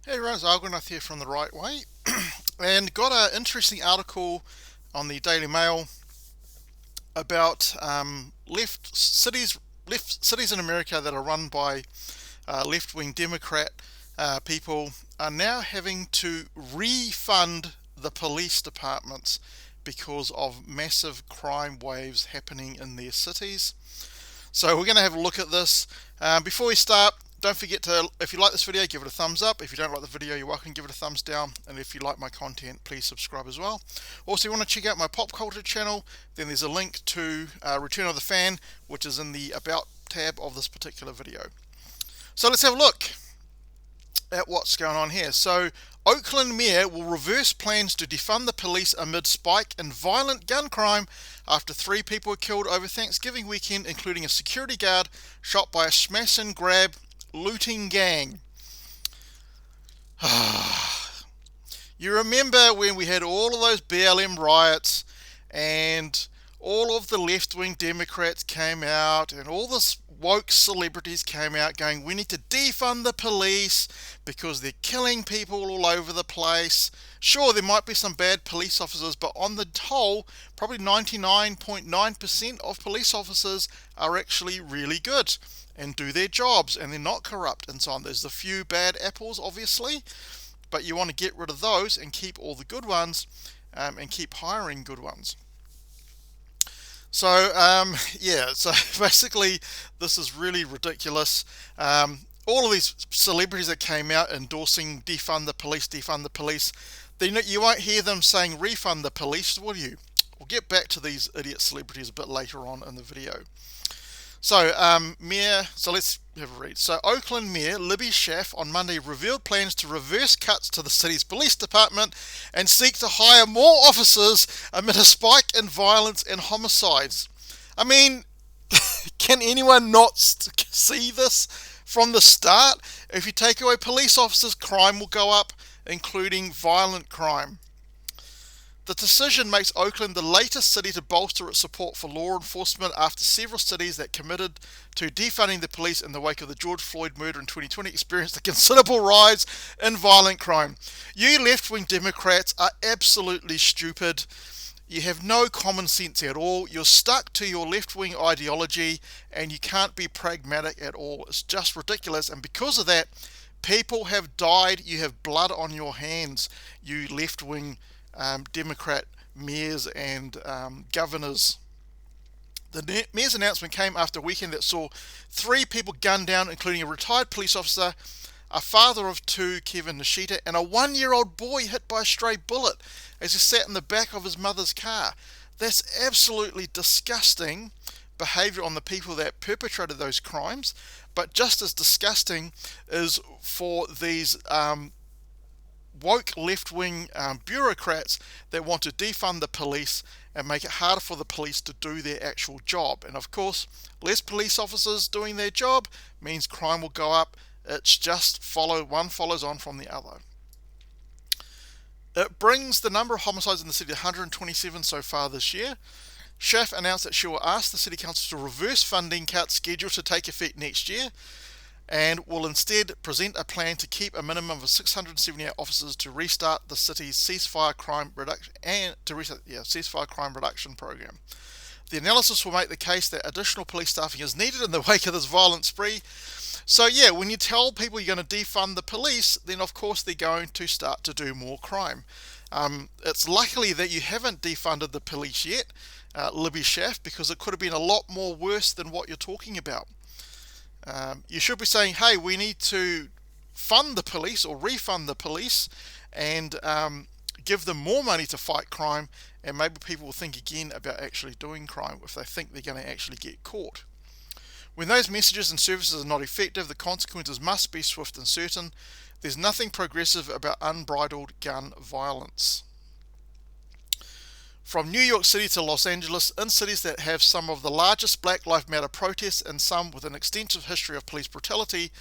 Hey everyone, it's Argonaut here from the Right Way, and got an interesting article on the Daily Mail about left cities in America that are run by left-wing Democrat people are now having to refund the police departments because of massive crime waves happening in their cities. So we're going to have a look at this. Before we start, don't forget to, if you like this video, give it a thumbs up. If you don't like the video, you're welcome to give it a thumbs down. And if you like my content, please subscribe as well. Also, if you want to check out my pop culture channel, then there's a link to Return of the Fan, which is in the About tab of this particular video. So let's have a look at what's going on here. So, Oakland mayor will reverse plans to defund the police amid spike in violent gun crime after 3 people were killed over Thanksgiving weekend, including a security guard shot by a smash and grab looting gang. You remember when we had all of those BLM riots and all of the left-wing Democrats came out and all the woke celebrities came out going, we need to defund the police because they're killing people all over the place. Sure, there might be some bad police officers, but on the whole, probably 99.9% of police officers are actually really good and do their jobs and they're not corrupt and so on. There's a few bad apples, obviously, but you want to get rid of those and keep all the good ones and keep hiring good ones. So, yeah, so basically this is really ridiculous. All of these celebrities that came out endorsing defund the police, you won't hear them saying refund the police, will you? We'll get back to these idiot celebrities a bit later on in the video. So, let's have a read. So, Oakland Mayor Libby Schaaf on Monday revealed plans to reverse cuts to the city's police department and seek to hire more officers amid a spike in violence and homicides. I mean, can anyone not see this from the start? If you take away police officers, crime will go up, including violent crime. The decision makes Oakland the latest city to bolster its support for law enforcement after several cities that committed to defunding the police in the wake of the George Floyd murder in 2020 experienced a considerable rise in violent crime. You left-wing Democrats are absolutely stupid. You have no common sense at all. You're stuck to your left-wing ideology and you can't be pragmatic at all. It's just ridiculous, and because of that, people have died. You have blood on your hands, you left-wing Democrat mayors and governors. The mayor's announcement came after a weekend that saw 3 people gunned down, including a retired police officer, a father of 2, Kevin Nishita, and a 1-year-old boy hit by a stray bullet as he sat in the back of his mother's car. That's absolutely disgusting behavior on the people that perpetrated those crimes, but just as disgusting is for these woke left-wing bureaucrats that want to defund the police and make it harder for the police to do their actual job. And of course, less police officers doing their job means crime will go up. It's just one follows on from the other. It brings the number of homicides in the city to 127 so far this year. Schaaf announced that she will ask the city council to reverse funding cuts scheduled to take effect next year, and will instead present a plan to keep a minimum of 678 officers to restart the city's ceasefire crime reduction program. The analysis will make the case that additional police staffing is needed in the wake of this violent spree. So yeah, when you tell people you're going to defund the police, then of course they're going to start to do more crime. It's luckily that you haven't defunded the police yet, Libby Schaaf, because it could have been a lot more worse than what you're talking about. You should be saying, hey, we need to fund the police or refund the police and give them more money to fight crime, and maybe people will think again about actually doing crime if they think they're going to actually get caught. When those messages and services are not effective, the consequences must be swift and certain. There's nothing progressive about unbridled gun violence. From New York City to Los Angeles, in cities that have some of the largest Black Lives Matter protests and some with an extensive history of police brutality,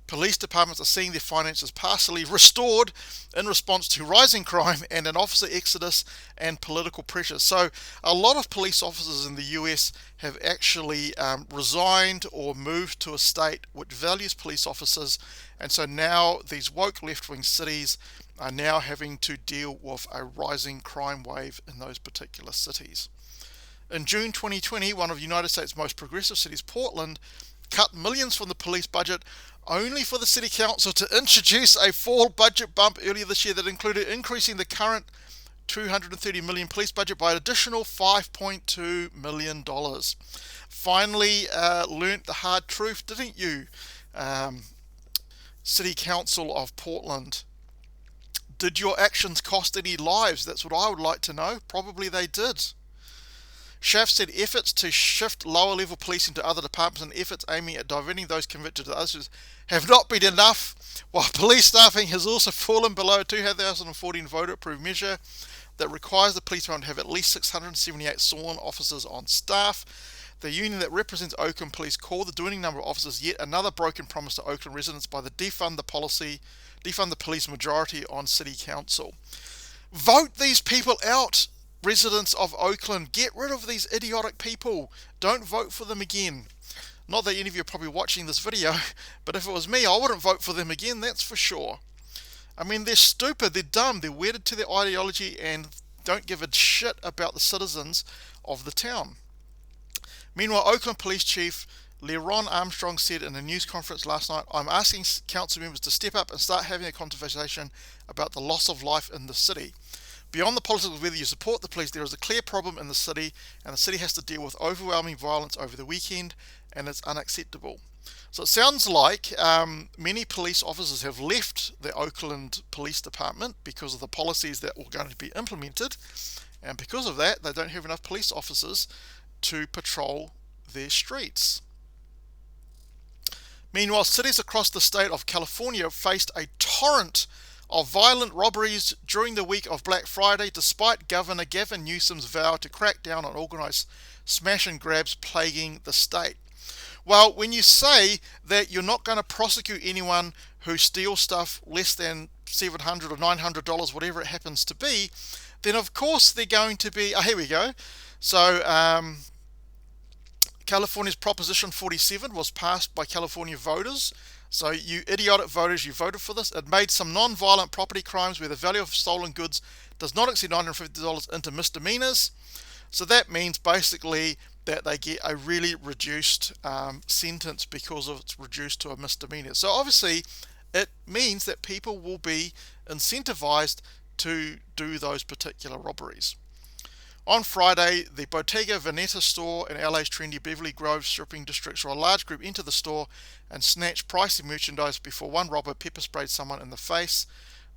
police departments are seeing their finances partially restored in response to rising crime and an officer exodus and political pressure. So a lot of police officers in the US have actually resigned or moved to a state which values police officers And so now these woke left-wing cities are now having to deal with a rising crime wave in those particular cities. In June 2020, one of the United States' most progressive cities, Portland, cut millions from the police budget, only for the city council to introduce a fall budget bump earlier this year that included increasing the current $230 million police budget by an additional $5.2 million. Finally learnt the hard truth, didn't you? City Council of Portland. Did your actions cost any lives? That's what I would like to know. Probably they did. Schaaf said efforts to shift lower level policing to other departments and efforts aiming at diverting those convicted to others have not been enough, while police staffing has also fallen below a 2014 voter approved measure that requires the police department to have at least 678 sworn officers on staff. The union that represents Oakland Police called the dwindling number of officers yet another broken promise to Oakland residents by the defund the police majority on city council. Vote these people out, residents of Oakland. Get rid of these idiotic people. Don't vote for them again. Not that any of you are probably watching this video, but if it was me, I wouldn't vote for them again, that's for sure. I mean, they're stupid, they're dumb, they're wedded to their ideology and don't give a shit about the citizens of the town. Meanwhile, Oakland Police Chief LeRon Armstrong said in a news conference last night, "I'm asking council members to step up and start having a conversation about the loss of life in the city. Beyond the politics of whether you support the police, there is a clear problem in the city, and the city has to deal with overwhelming violence over the weekend, and it's unacceptable." So it sounds like many police officers have left the Oakland Police Department because of the policies that were going to be implemented, and because of that, they don't have enough police officers to patrol their streets. Meanwhile, cities across the state of California faced a torrent of violent robberies during the week of Black Friday, despite Governor Gavin Newsom's vow to crack down on organised smash and grabs plaguing the state. Well, when you say that you're not going to prosecute anyone who steals stuff less than $700 or $900, whatever it happens to be, then of course they're going to be, here we go. So California's Proposition 47 was passed by California voters. So you idiotic voters, you voted for this. It made some non-violent property crimes where the value of stolen goods does not exceed $950 into misdemeanors. So that means basically that they get a really reduced sentence because of it's reduced to a misdemeanor. So obviously it means that people will be incentivized to do those particular robberies. On Friday, the Bottega Veneta store in LA's trendy Beverly Grove shopping district saw a large group enter the store and snatch pricey merchandise before one robber pepper sprayed someone in the face,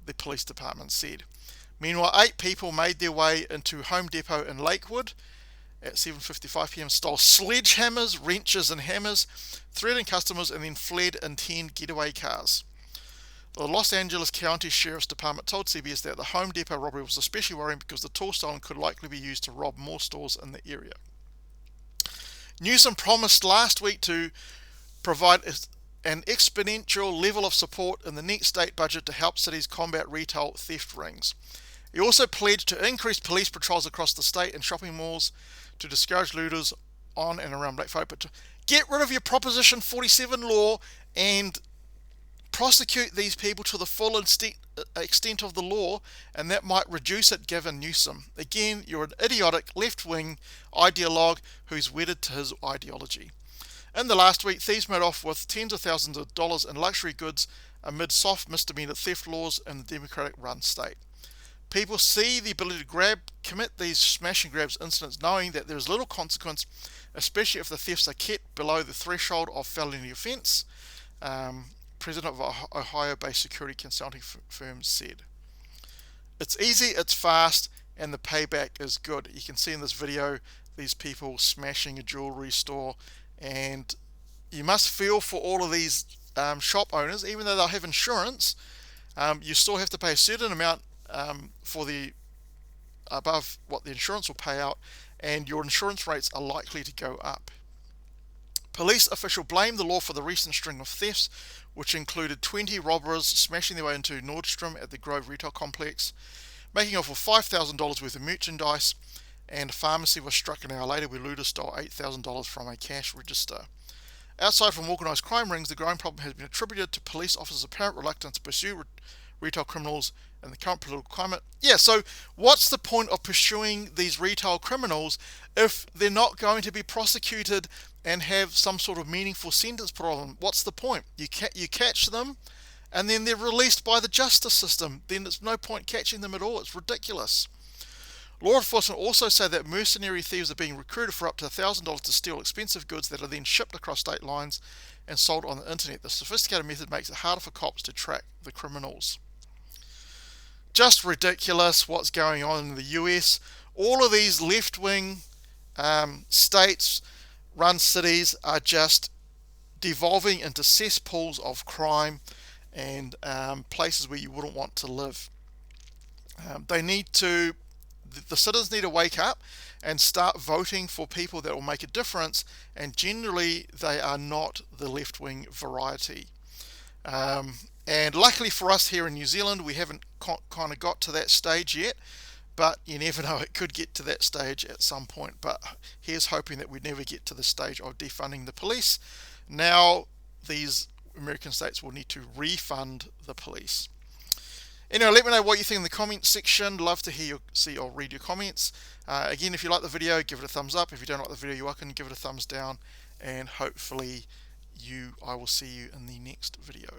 the police department said. Meanwhile, 8 people made their way into Home Depot in Lakewood at 7:55 p.m, stole sledgehammers, wrenches and hammers, threatened customers and then fled in 10 getaway cars. The Los Angeles County Sheriff's Department told CBS that the Home Depot robbery was especially worrying because the tool stolen could likely be used to rob more stores in the area. Newsom promised last week to provide an exponential level of support in the next state budget to help cities combat retail theft rings. He also pledged to increase police patrols across the state and shopping malls to discourage looters on and around Black Friday. But get rid of your Proposition 47 law and prosecute these people to the full extent of the law, and that might reduce it, Gavin Newsom. Again, you're an idiotic left-wing ideologue who's wedded to his ideology. In the last week, thieves made off with tens of thousands of dollars in luxury goods amid soft misdemeanor theft laws in the Democratic-run state. People see the ability to commit these smash and grabs incidents knowing that there is little consequence, especially if the thefts are kept below the threshold of felony offence. President of Ohio-based security consulting firm said. It's easy, it's fast, and the payback is good. You can see in this video these people smashing a jewelry store, and you must feel for all of these shop owners. Even though they'll have insurance, you still have to pay a certain amount for the above what the insurance will pay out, and your insurance rates are likely to go up. Police officials blamed the law for the recent string of thefts, which included 20 robbers smashing their way into Nordstrom at the Grove retail complex, making off with $5,000 worth of merchandise, and a pharmacy was struck an hour later where looters stole $8,000 from a cash register. Outside from organised crime rings, the growing problem has been attributed to police officers' apparent reluctance to pursue retail criminals in the current political climate. Yeah, so what's the point of pursuing these retail criminals if they're not going to be prosecuted and have some sort of meaningful sentence put on them? What's the point? You catch them and then they're released by the justice system. Then there's no point catching them at all. It's ridiculous. Law enforcement also say that mercenary thieves are being recruited for up to $1,000 to steal expensive goods that are then shipped across state lines and sold on the internet. The sophisticated method makes it harder for cops to track the criminals. Just ridiculous what's going on in the US. All of these left-wing states run cities are just devolving into cesspools of crime and places where you wouldn't want to live. The citizens need to wake up and start voting for people that will make a difference, and generally they are not the left-wing variety. And luckily for us here in New Zealand, we haven't kind of got to that stage yet, but you never know, it could get to that stage at some point. But here's hoping that we never get to the stage of defunding the police. Now these American states will need to refund the police. Anyway, let me know what you think in the comments section. Love to see or read your comments. Again, if you like the video, give it a thumbs up. If you don't like the video, you're welcome to give it a thumbs down. And hopefully I will see you in the next video.